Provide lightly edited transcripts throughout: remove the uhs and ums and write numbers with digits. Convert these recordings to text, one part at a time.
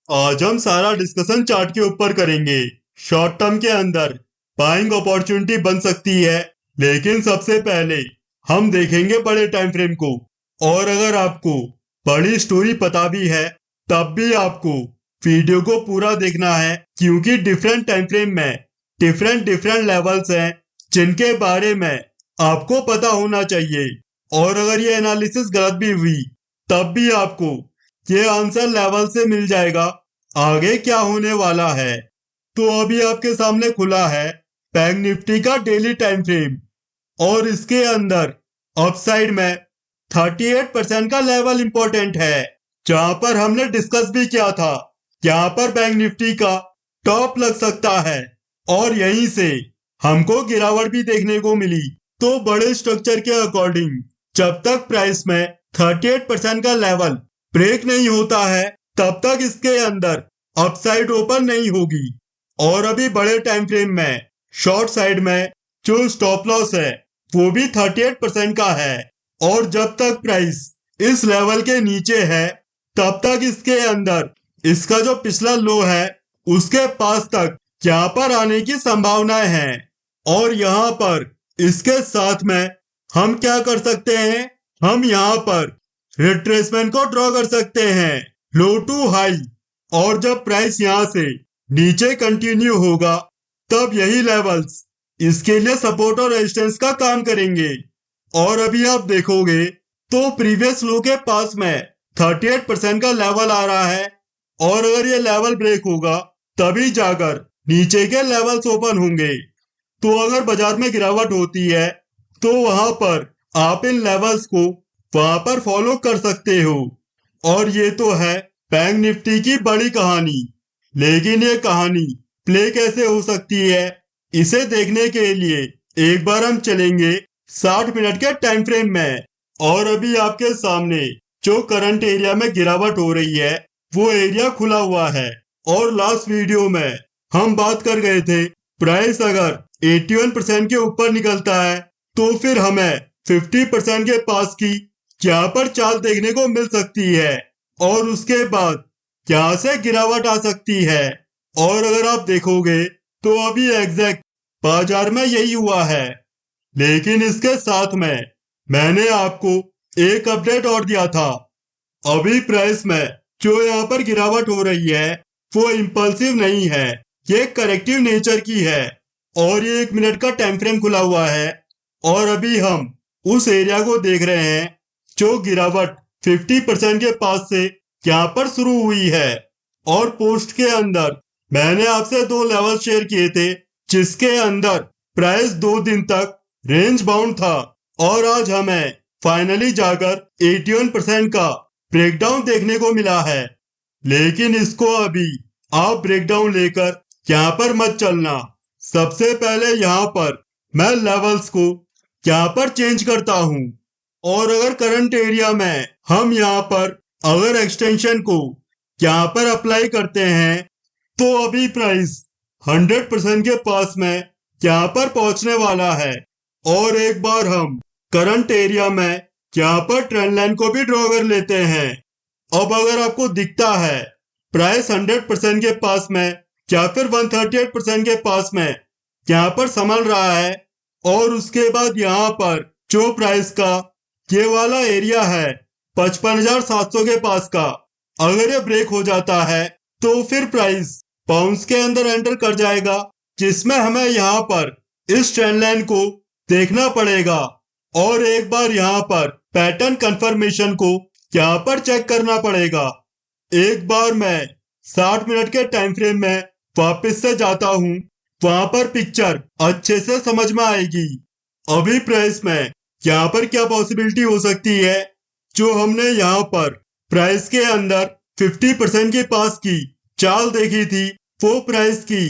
आज हम सारा डिस्कशन चार्ट के ऊपर करेंगे। शॉर्ट टर्म के अंदर बाइंग अपॉर्चुनिटी बन सकती है, लेकिन सबसे पहले हम देखेंगे बड़े टाइम फ्रेम को। और अगर आपको बड़ी स्टोरी पता भी है, तब भी आपको वीडियो को पूरा देखना है, क्योंकि डिफरेंट टाइम फ्रेम में डिफरेंट डिफरेंट लेवल्स हैं जिनके बारे में आपको पता होना चाहिए। और अगर ये एनालिसिस गलत भी हुई, तब भी आपको ये आंसर लेवल से मिल जाएगा आगे क्या होने वाला है। तो अभी आपके सामने खुला है बैंक निफ्टी का डेली टाइम फ्रेम, और इसके अंदर अपसाइड में 38% का लेवल इंपॉर्टेंट है, जहां पर हमने डिस्कस भी किया था। यहाँ पर बैंक निफ्टी का टॉप लग सकता है और यहीं से हमको गिरावट भी देखने को मिली। तो बड़े स्ट्रक्चर के अकॉर्डिंग जब तक प्राइस में 38% का लेवल ब्रेक नहीं होता है, तब तक इसके अंदर अपसाइड ओपन नहीं होगी। और अभी बड़े टाइम फ्रेम में शॉर्ट साइड में जो स्टॉप लॉस है वो भी 38% का है। और जब तक प्राइस इस लेवल के नीचे है, तब तक इसके अंदर इसका जो पिछला लो है उसके पास तक यहाँ पर आने की संभावनाएं हैं। और यहाँ पर इसके साथ में हम क्या कर सकते हैं, हम यहाँ पर रिट्रेसमेंट को ड्रॉ कर सकते हैं, लो टू हाई। और जब प्राइस यहाँ से नीचे कंटिन्यू होगा, तब यही लेवल्स इसके लिए सपोर्ट और रेजिस्टेंस का काम करेंगे। और अभी आप देखोगे तो प्रीवियस लो के पास में 38% का लेवल आ रहा है, और अगर ये लेवल ब्रेक होगा तभी जाकर नीचे के लेवल्स ओपन होंगे। तो अगर बाजार में गिरावट होती है, तो वहां पर आप इन लेवल्स को वहां पर फॉलो कर सकते हो। और ये तो है बैंक निफ्टी की बड़ी कहानी, लेकिन ये कहानी प्ले कैसे हो सकती है, इसे देखने के लिए एक बार हम चलेंगे 60 मिनट के टाइम फ्रेम में। और अभी आपके सामने जो करंट एरिया में गिरावट हो रही है वो एरिया खुला हुआ है। और लास्ट वीडियो में हम बात कर गए थे, प्राइस अगर 81% के ऊपर निकलता है तो फिर हमें 50% के पास की यहाँ पर चाल देखने को मिल सकती है, और उसके बाद यहाँ से गिरावट आ सकती है। और अगर आप देखोगे तो अभी एग्जैक्ट बाजार में यही हुआ है। लेकिन इसके साथ में मैंने आपको एक अपडेट और दिया था। अभी प्राइस में जो यहाँ पर गिरावट हो रही है वो इम्पल्सिव नहीं है, ये करेक्टिव नेचर की है। और ये 1 मिनट का टाइम फ्रेम खुला हुआ है, और अभी हम उस एरिया को देख रहे हैं जो गिरावट 50% के पास से यहाँ पर शुरू हुई है। और पोस्ट के अंदर मैंने आपसे 2 लेवल शेयर किए थे, जिसके अंदर प्राइस 2 दिन तक रेंज बाउंड था, और आज हमें फाइनली जाकर 81% का ब्रेकडाउन देखने को मिला है। लेकिन इसको अभी आप ब्रेकडाउन लेकर यहाँ पर मत चलना। सबसे पहले यहाँ पर मैं लेवल्स को यहाँ पर चेंज करता हूँ। और अगर करंट एरिया में हम यहाँ पर अगर एक्सटेंशन को यहाँ पर अप्लाई करते हैं, तो अभी प्राइस 100% के पास में यहाँ पर पहुंचने वाला है। और एक बार हम करंट एरिया में यहाँ पर ट्रेंड लाइन को भी ड्रॉ कर लेते हैं। अब अगर आपको दिखता है प्राइस 100% के पास में या फिर 138% के पास में यहाँ पर संभल रहा है, और उसके बाद यहाँ पर जो प्राइस का ये वाला एरिया है 55,700 के पास का, अगर ये ब्रेक हो जाता है तो फिर प्राइस बाउंस के अंदर एंटर कर जाएगा, जिसमें हमें यहाँ पर इस ट्रेंड लाइन को देखना पड़ेगा। और एक बार यहाँ पर पैटर्न कंफर्मेशन को यहाँ पर चेक करना पड़ेगा। एक बार मैं 60 मिनट के टाइम फ्रेम में वापस से जाता हूँ, वहां पर पिक्चर अच्छे से समझ में आएगी। अभी प्राइस में यहाँ पर क्या पॉसिबिलिटी हो सकती है, जो हमने यहाँ पर प्राइस के अंदर 50% के पास की चाल देखी थी, वो प्राइस की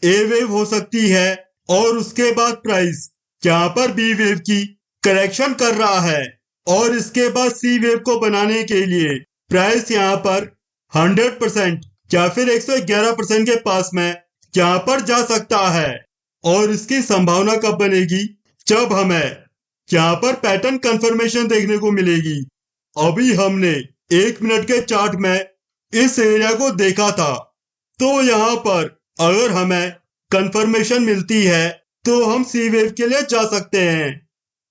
ए वेव हो सकती है। और उसके बाद प्राइस यहाँ पर बी वेव की करेक्शन कर रहा है, और इसके बाद सी वेव को बनाने के लिए प्राइस यहाँ पर 100% या फिर 111% के पास में यहाँ पर जा सकता है। और इसकी संभावना कब बनेगी, जब हमें यहाँ पर पैटर्न कंफर्मेशन देखने को मिलेगी। अभी हमने 1 मिनट के चार्ट में इस एरिया को देखा था, तो यहाँ पर अगर हमें कंफर्मेशन मिलती है तो हम सी वेव के लिए जा सकते हैं।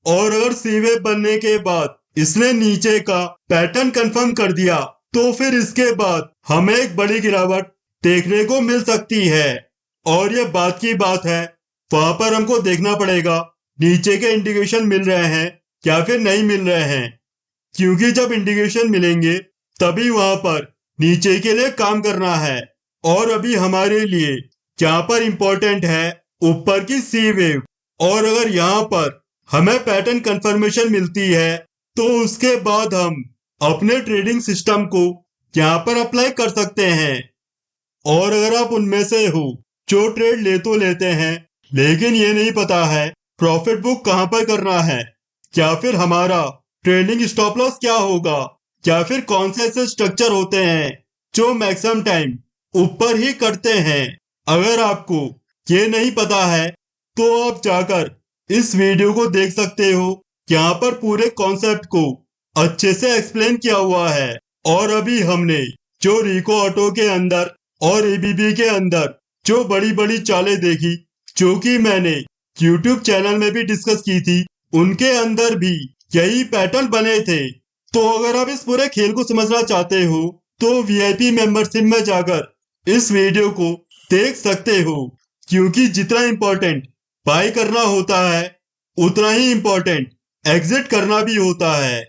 और अगर सी वेव बनने के बाद इसने नीचे का पैटर्न कंफर्म कर दिया तो फिर इसके बाद हमें एक बड़ी गिरावट देखने को मिल सकती है। और ये बात की बात है, वहां पर हमको देखना पड़ेगा नीचे के इंडिकेशन मिल रहे हैं या फिर नहीं मिल रहे हैं, क्योंकि जब इंडिकेशन मिलेंगे तभी वहां पर नीचे के लिए काम करना है। और अभी हमारे लिए यहाँ पर इंपॉर्टेंट है ऊपर की सी वेव। और अगर यहाँ पर हमें पैटर्न कंफर्मेशन मिलती है तो उसके बाद हम अपने ट्रेडिंग सिस्टम को यहाँ पर अप्लाई कर सकते हैं। और अगर आप उनमें से हो जो ट्रेड ले तो लेते हैं लेकिन ये नहीं पता है प्रॉफिट बुक कहाँ पर करना है, या फिर हमारा ट्रेडिंग स्टॉप लॉस क्या होगा, या फिर कौन से ऐसे स्ट्रक्चर होते हैं जो मैक्सिमम टाइम ऊपर ही करते हैं, अगर आपको ये नहीं पता है तो आप जाकर इस वीडियो को देख सकते हो। यहाँ पर पूरे कॉन्सेप्ट को अच्छे से एक्सप्लेन किया हुआ है। और अभी हमने जो रिको ऑटो के अंदर और एबीबी के अंदर जो बड़ी बड़ी चालें देखी, जो कि मैंने YouTube चैनल में भी डिस्कस की थी, उनके अंदर भी यही पैटर्न बने थे। तो अगर आप इस पूरे खेल को समझना चाहते हो तो वीआईपी मेंबरशिप में जाकर इस वीडियो को देख सकते हो, क्योंकि जितना इम्पोर्टेंट बाय करना होता है उतना ही इम्पोर्टेंट एग्जिट करना भी होता है।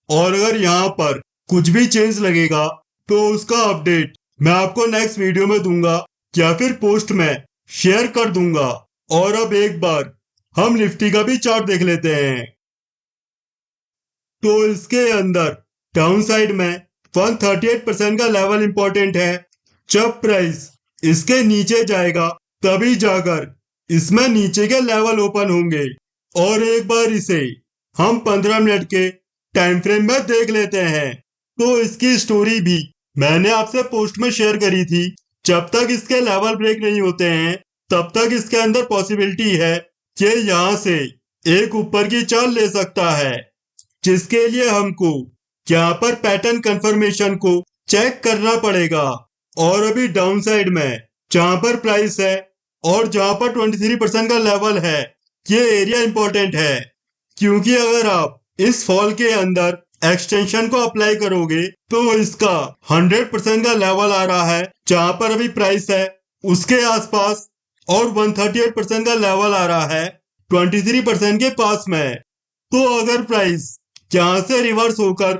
और अगर यहाँ पर कुछ भी चेंज लगेगा तो उसका अपडेट मैं आपको नेक्स्ट वीडियो में दूंगा या फिर पोस्ट में शेयर कर दूंगा। और अब एक बार हम निफ्टी का भी चार्ट देख लेते हैं। तो इसके अंदर डाउन साइड में 138% का लेवल इंपॉर्टेंट है। जब प्राइस इसके नीचे जाएगा तभी जाकर इसमें नीचे के लेवल ओपन होंगे। और एक बार इसे हम 15 मिनट के टाइम फ्रेम में देख लेते हैं। तो इसकी स्टोरी भी मैंने आपसे पोस्ट में शेयर करी थी। जब तक इसके लेवल ब्रेक नहीं होते हैं तब तक इसके अंदर पॉसिबिलिटी है कि यहाँ से एक ऊपर की चाल ले सकता है, जिसके लिए हमको यहाँ पर पैटर्न कंफर्मेशन को चेक करना पड़ेगा। और अभी डाउन साइड में जहां पर प्राइस है और जहां पर 23% का लेवल है, ये एरिया इंपॉर्टेंट है, क्योंकि अगर आप इस फॉल के अंदर एक्सटेंशन को अप्लाई करोगे तो इसका 100% का लेवल आ रहा है जहां पर अभी प्राइस है उसके आसपास, और 138% का लेवल आ रहा है 23% के पास में। तो अगर प्राइस यहाँ से रिवर्स होकर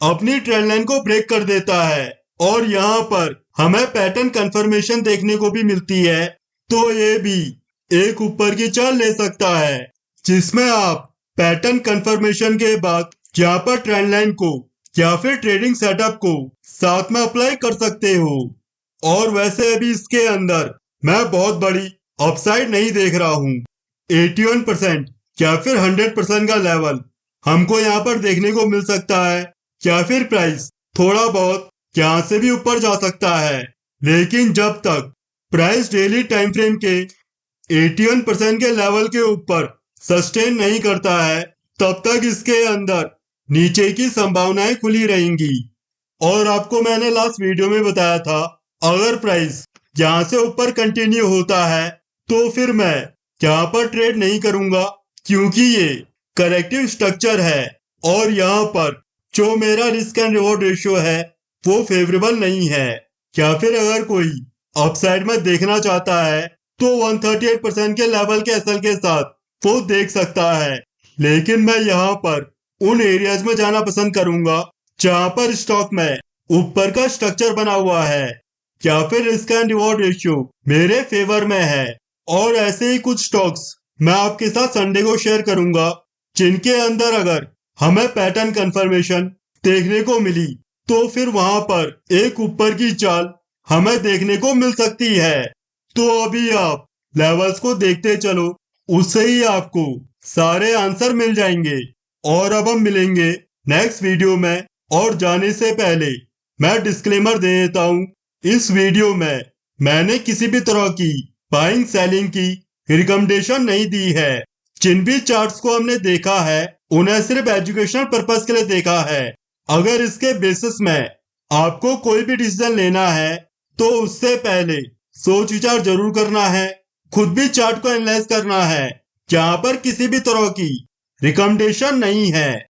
अपनी ट्रेंड लाइन को ब्रेक कर देता है और यहाँ पर हमें पैटर्न कंफर्मेशन देखने को भी मिलती है, तो ये भी एक ऊपर की चाल ले सकता है, जिसमें आप पैटर्न कंफर्मेशन के बाद यहाँ पर ट्रेंड लाइन को या फिर ट्रेडिंग सेटअप को साथ में अप्लाई कर सकते हो। और वैसे अभी इसके अंदर मैं बहुत बड़ी अपसाइड नहीं देख रहा हूँ। 81% या फिर 100% का लेवल हमको यहाँ पर देखने को मिल सकता है, या फिर प्राइस थोड़ा बहुत यहाँ से भी ऊपर जा सकता है। लेकिन जब तक प्राइस डेली टाइम फ्रेम के 81% के लेवल के ऊपर सस्टेन नहीं करता है तब तक इसके अंदर नीचे की संभावनाएं खुली रहेंगी। और आपको मैंने लास्ट वीडियो में बताया था, अगर प्राइस यहाँ से ऊपर कंटिन्यू होता है तो फिर मैं यहाँ पर ट्रेड नहीं करूंगा, क्योंकि ये करेक्टिव स्ट्रक्चर है और यहाँ पर जो मेरा रिस्क एंड रिवॉर्ड रेशियो है वो फेवरेबल नहीं है। या फिर अगर कोई अपसाइड में देखना चाहता है तो 138% के लेवल के एसएल के साथ वो देख सकता है। लेकिन मैं यहाँ पर उन एरियाज में जाना पसंद करूंगा जहां पर स्टॉक में ऊपर का स्ट्रक्चर बना हुआ है या फिर रिस्क एंड रिवॉर्ड रेशियो मेरे फेवर में है। और ऐसे ही कुछ स्टॉक्स मैं आपके साथ संडे को शेयर करूंगा, जिनके अंदर अगर हमें पैटर्न कंफर्मेशन देखने को मिली तो फिर वहां पर एक ऊपर की चाल हमें देखने को मिल सकती है। तो अभी आप लेवल्स को देखते चलो, उससे ही आपको सारे आंसर मिल जाएंगे। और अब हम मिलेंगे नेक्स्ट वीडियो में। और जाने से पहले मैं डिस्क्लेमर दे देता हूँ, इस वीडियो में मैंने किसी भी तरह की बाइंग सेलिंग की रिकमेंडेशन नहीं दी है। जिन भी चार्ट्स को हमने देखा है उन्हें सिर्फ एजुकेशनल पर्पस के लिए देखा है। अगर इसके बेसिस में आपको कोई भी डिसीजन लेना है तो उससे पहले सोच विचार जरूर करना है, खुद भी चार्ट को एनालाइज करना है। यहाँ पर किसी भी तरह की रिकमेंडेशन नहीं है।